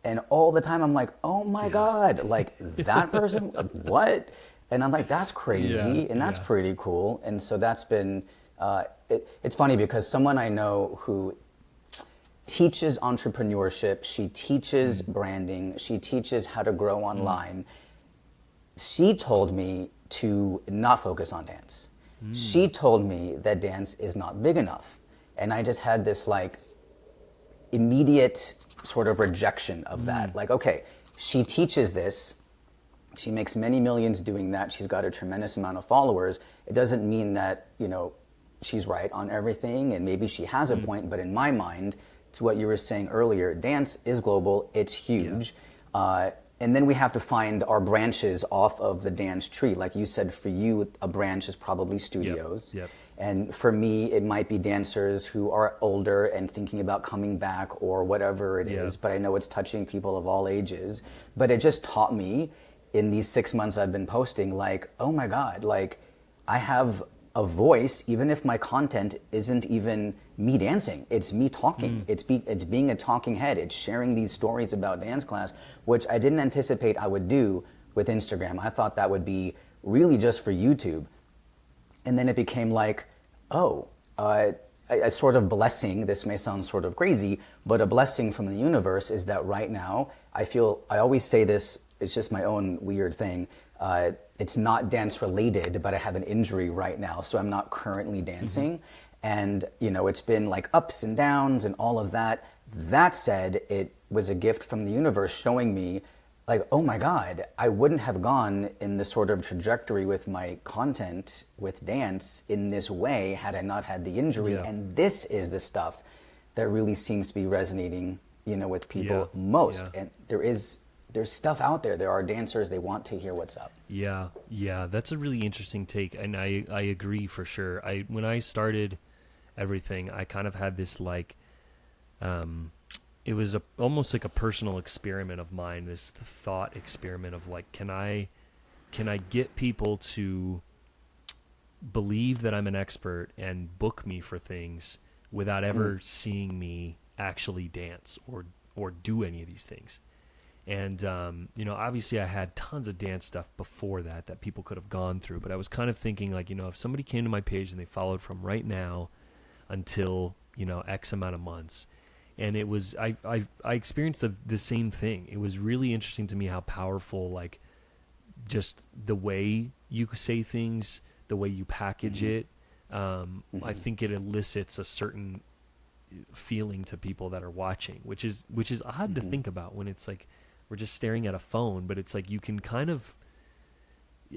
And all the time I'm like, oh my God, like that person, like, what? And I'm like, that's crazy, and that's pretty cool. And so that's been, it's funny because someone I know who teaches entrepreneurship, she teaches branding, she teaches how to grow online. She told me to not focus on dance. She told me that dance is not big enough. And I just had this like immediate sort of rejection of that. Like, okay, she teaches this, she makes many millions doing that, she's got a tremendous amount of followers. It doesn't mean that, she's right on everything, and maybe she has a point, but in my mind, to what you were saying earlier, dance is global, it's huge. And then we have to find our branches off of the dance tree. Like you said, for you, a branch is probably studios. And for me, it might be dancers who are older and thinking about coming back or whatever it is, but I know it's touching people of all ages. But it just taught me, in these 6 months I've been posting, like, oh my God, like I have a voice, even if my content isn't even me dancing. It's me talking. It's being a talking head. It's sharing these stories about dance class, which I didn't anticipate I would do with Instagram. I thought that would be really just for YouTube. And then it became like, a sort of blessing. This may sound sort of crazy, but a blessing from the universe is that right now, I always say this, it's just my own weird thing. It's not dance related, but I have an injury right now, so I'm not currently dancing. And, it's been like ups and downs and all of that. That said, it was a gift from the universe showing me, like, oh my God, I wouldn't have gone in this sort of trajectory with my content with dance in this way had I not had the injury. Yeah. And this is the stuff that really seems to be resonating, with people most. Yeah. And there's stuff out there. There are dancers, they want to hear what's up. Yeah, that's a really interesting take, and I agree for sure. When I started everything, I kind of had this like, it was almost like a personal experiment of mine, this thought experiment of like, can I get people to believe that I'm an expert and book me for things without ever seeing me actually dance or do any of these things? And, obviously I had tons of dance stuff before that people could have gone through, but I was kind of thinking like, if somebody came to my page and they followed from right now until, X amount of months, and it was, I experienced the same thing. It was really interesting to me how powerful, like, just the way you say things, the way you package it, I think it elicits a certain feeling to people that are watching, which is odd to think about when it's like, we're just staring at a phone, but it's like you can kind of,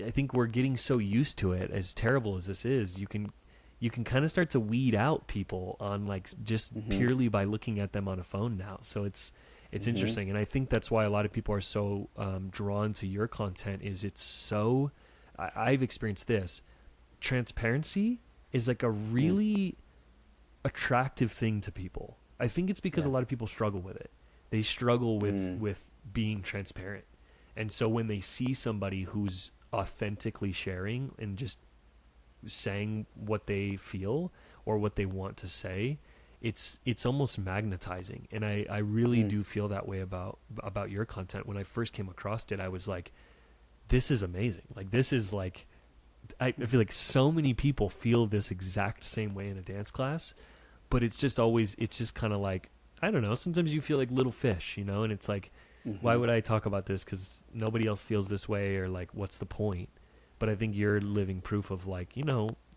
I think we're getting so used to it, as terrible as this is, you can kind of start to weed out people on like just purely by looking at them on a phone now. So it's interesting. And I think that's why a lot of people are so drawn to your content is it's so, I've experienced this, transparency is like a really attractive thing to people. I think it's because a lot of people struggle with it. They struggle with being transparent. And so when they see somebody who's authentically sharing and just saying what they feel or what they want to say, it's almost magnetizing. And I really do feel that way about your content. When I first came across it, I was like, this is amazing. Like, this is like, I feel like so many people feel this exact same way in a dance class, but it's just kind of like, I don't know, sometimes you feel like little fish, and it's like, why would I talk about this? Because nobody else feels this way, or like, what's the point? But I think you're living proof of like,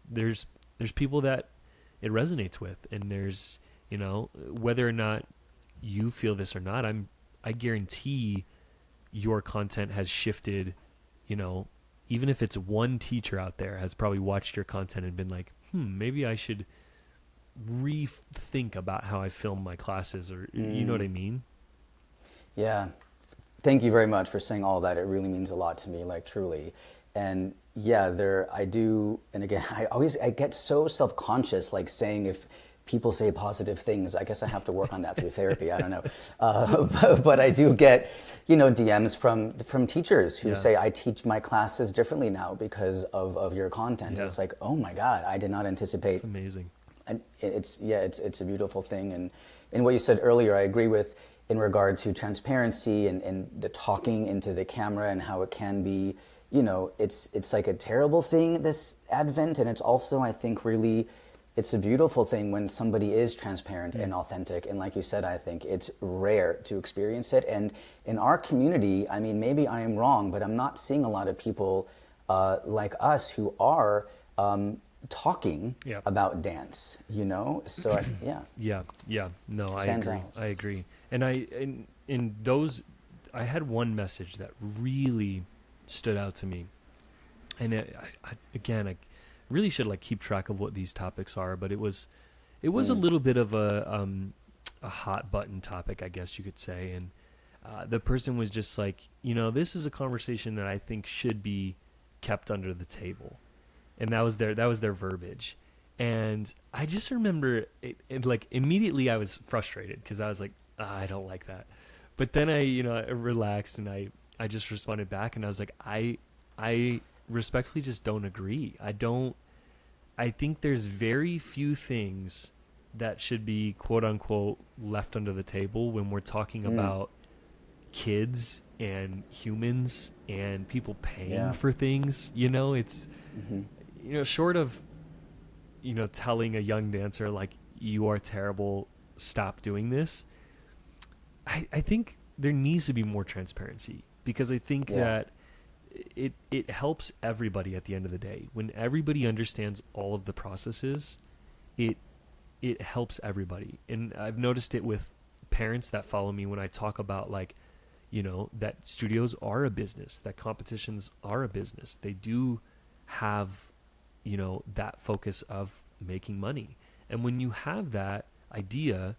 there's people that it resonates with, and there's, whether or not you feel this or not, I guarantee your content has shifted, even if it's one teacher out there has probably watched your content and been like, maybe I should rethink about how I film my classes, or you know what I mean? Yeah. Thank you very much for saying all that. It really means a lot to me, like, truly. And yeah, I do, and again, I get so self-conscious, like saying if people say positive things. I guess I have to work on that through therapy. I don't know. But I do get, DMs from teachers who say, I teach my classes differently now because of your content. Yeah. And it's like, oh my God, I did not anticipate. It's amazing. And it's a beautiful thing. And what you said earlier, I agree with in regard to transparency and the talking into the camera and how it can be, it's like a terrible thing, this advent. And it's also, I think, really, it's a beautiful thing when somebody is transparent and authentic. And like you said, I think it's rare to experience it. And in our community, I mean, maybe I am wrong, but I'm not seeing a lot of people like us who are talking about dance, So No, I agree. I agree. And in those, I had one message that really stood out to me. And I really should keep track of what these topics are, but it was a little bit of a hot button topic, I guess you could say. And the person was just like, this is a conversation that I think should be kept under the table. And that was their verbiage. And I just remember it like immediately I was frustrated because I was like, I don't like that. But then I relaxed and I I just responded back and I was like, I respectfully just don't agree. I think there's very few things that should be quote unquote left under the table when we're talking about kids and humans and people paying for things. It's, short of, telling a young dancer like, you are terrible, stop doing this. I think there needs to be more transparency, because I think that it helps everybody at the end of the day. When everybody understands all of the processes, it helps everybody. And I've noticed it with parents that follow me when I talk about like, that studios are a business, that competitions are a business. They do have, that focus of making money. And when you have that idea,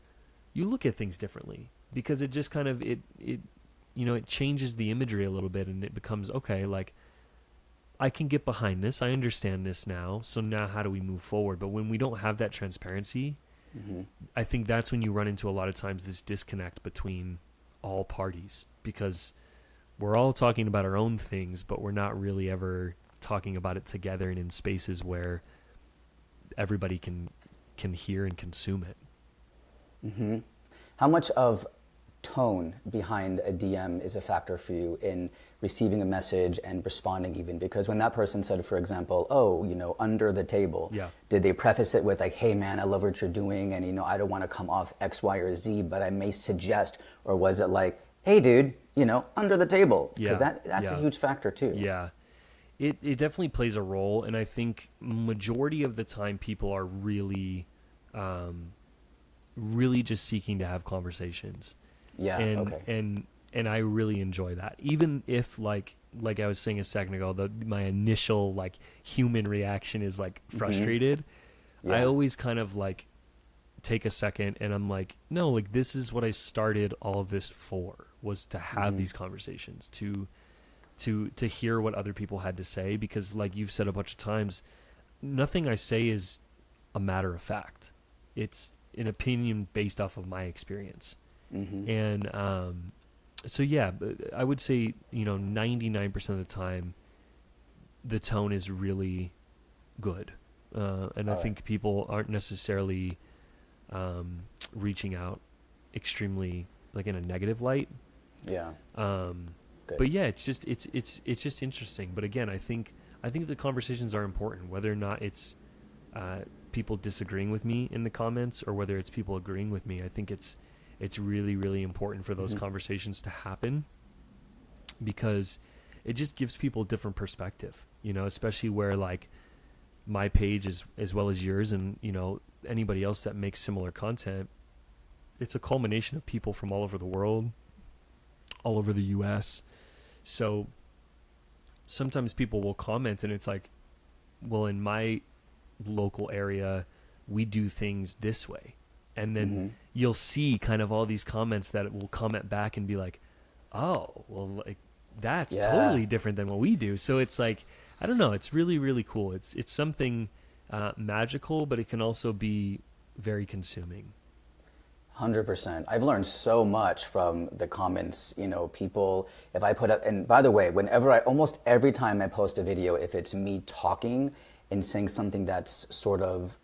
you look at things differently, because it just kind of, it changes the imagery a little bit, and it becomes, okay, like, I can get behind this. I understand this now. So now how do we move forward? But when we don't have that transparency, I think that's when you run into a lot of times this disconnect between all parties, because we're all talking about our own things, but we're not really ever talking about it together and in spaces where everybody can hear and consume it. How much of tone behind a DM is a factor for you in receiving a message and responding even? Because when that person said, for example, under the table, did they preface it with like, hey man, I love what you're doing, and I don't want to come off X, Y, or Z, but I may suggest, or was it like, hey dude, under the table? Because that's a huge factor too. Yeah. It definitely plays a role, and I think majority of the time people are really just seeking to have conversations. Yeah. And I really enjoy that. Even if like I was saying a second ago, my initial like human reaction is like frustrated. I always kind of like take a second and I'm like, no, like this is what I started all of this for, was to have these conversations, to hear what other people had to say, because like you've said a bunch of times, nothing I say is a matter of fact. It's an opinion based off of my experience. And so yeah, I would say 99% of the time the tone is really good, and I think people aren't necessarily reaching out extremely like in a negative light. But yeah, it's just interesting. But again, I think the conversations are important, whether or not it's people disagreeing with me in the comments or whether it's people agreeing with me. I think it's really, really important for those conversations to happen, because it just gives people a different perspective, especially where like my page is as well as yours, and anybody else that makes similar content, it's a culmination of people from all over the world, all over the US. So sometimes people will comment and it's like, well, in my local area, we do things this way. And then you'll see kind of all these comments that will comment back and be like, oh, well, like that's totally different than what we do. So it's like, I don't know. It's really, really cool. It's something magical, but it can also be very consuming. 100%. I've learned so much from the comments, people, if I put up, and by the way, almost every time I post a video, if it's me talking and saying something that's sort of,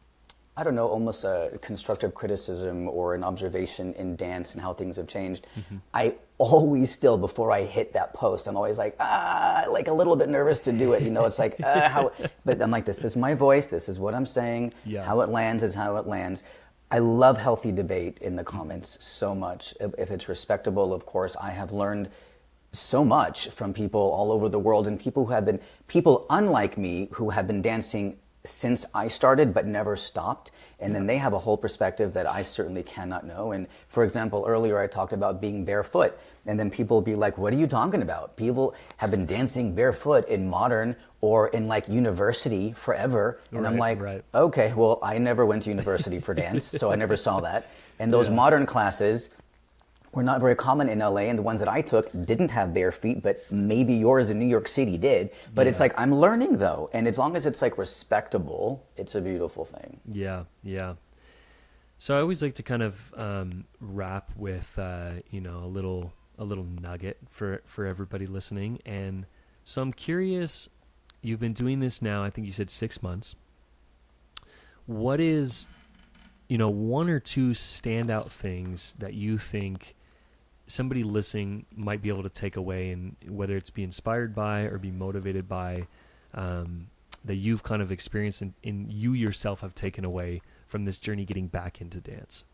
I don't know, almost a constructive criticism or an observation in dance and how things have changed, I always still, before I hit that post, I'm always like, like a little bit nervous to do it. It's like, but I'm like, this is my voice. This is what I'm saying. How it lands is how it lands. I love healthy debate in the comments so much. If it's respectable, of course. I have learned so much from people all over the world, and people unlike me who have been dancing since I started but never stopped, and then they have a whole perspective that I certainly cannot know. And for example, earlier I talked about being barefoot, and then people will be like, what are you talking about? People have been dancing barefoot in modern or in like university forever, and I'm like, okay, well, I never went to university for dance, so I never saw that. And those modern classes were not very common in LA, and the ones that I took didn't have bare feet, but maybe yours in New York City did. But it's like, I'm learning though, and as long as it's like respectable, it's a beautiful thing. Yeah. So I always like to kind of wrap with a little nugget for everybody listening. And so I'm curious, you've been doing this now, I think you said 6 months. What is, one or two standout things that you think somebody listening might be able to take away, and whether it's be inspired by or be motivated by, that you've kind of experienced and you yourself have taken away from this journey getting back into dance?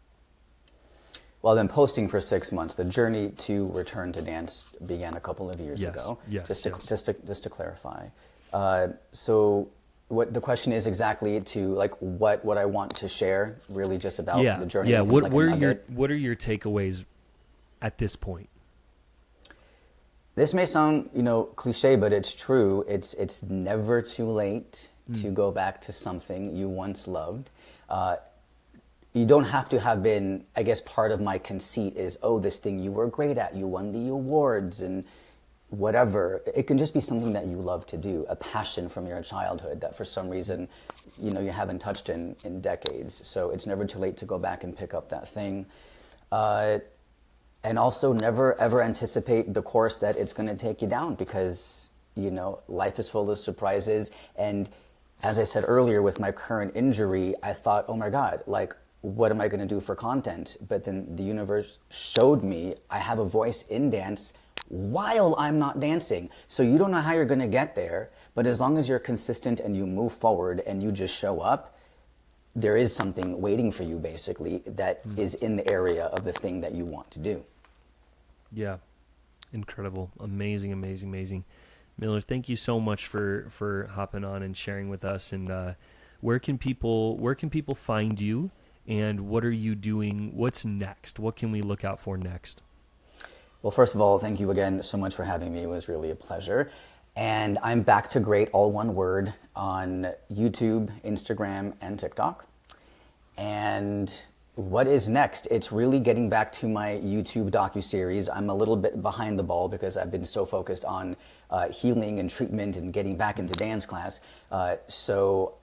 Well, I've been posting for 6 months. The journey to return to dance began a couple of years ago. Yes. Just to clarify. So what the question is exactly to like what I want to share, really just about the journey. Yeah. What like are your takeaways at this point? This may sound, cliche, but it's true. It's never too late to go back to something you once loved. You don't have to have been, I guess part of my conceit is, this thing you were great at, you won the awards and whatever. It can just be something that you love to do, a passion from your childhood that for some reason, you haven't touched in decades. So it's never too late to go back and pick up that thing. And also never ever anticipate the course that it's going to take you down, because, life is full of surprises. And as I said earlier, with my current injury, I thought, oh my God, like, what am I going to do for content? But then the universe showed me I have a voice in dance while I'm not dancing. So you don't know how you're going to get there, but as long as you're consistent and you move forward and you just show up, there is something waiting for you, basically, that is in the area of the thing that you want to do. Yeah. Incredible. Amazing. Miller, thank you so much for hopping on and sharing with us. And where can people find you, and what are you doing? What's next? What can we look out for next? Well, first of all, thank you again so much for having me. It was really a pleasure. And I'm back to great, all one word, on YouTube, Instagram, and TikTok. And what is next? It's really getting back to my YouTube docuseries. I'm a little bit behind the ball because I've been so focused on healing and treatment and getting back into dance class. So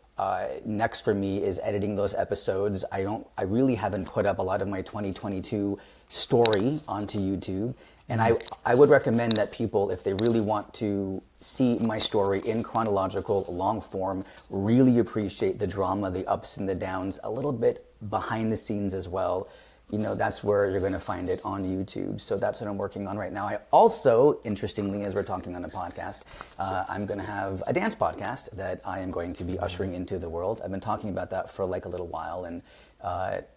next for me is editing those episodes. I really haven't put up a lot of my 2022 story onto YouTube. And I would recommend that people, if they really want to see my story in chronological long form, really appreciate the drama, the ups and the downs, a little bit behind the scenes as well. That's where you're going to find it on YouTube. So that's what I'm working on right now. I also, interestingly, as we're talking on a podcast, I'm going to have a dance podcast that I am going to be ushering into the world. I've been talking about that for like a little while. And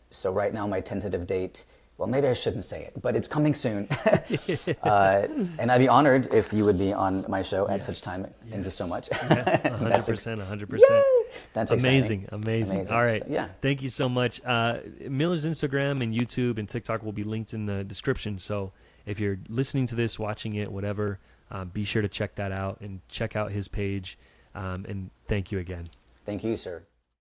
so right now my tentative date, well, maybe I shouldn't say it, but it's coming soon. And I'd be honored if you would be on my show at such time. Thank you so much. Yeah, 100%. Yay! That's amazing. All right. So, Thank you so much. Miller's Instagram and YouTube and TikTok will be linked in the description. So if you're listening to this, watching it, whatever, be sure to check that out and check out his page. And thank you again. Thank you, sir.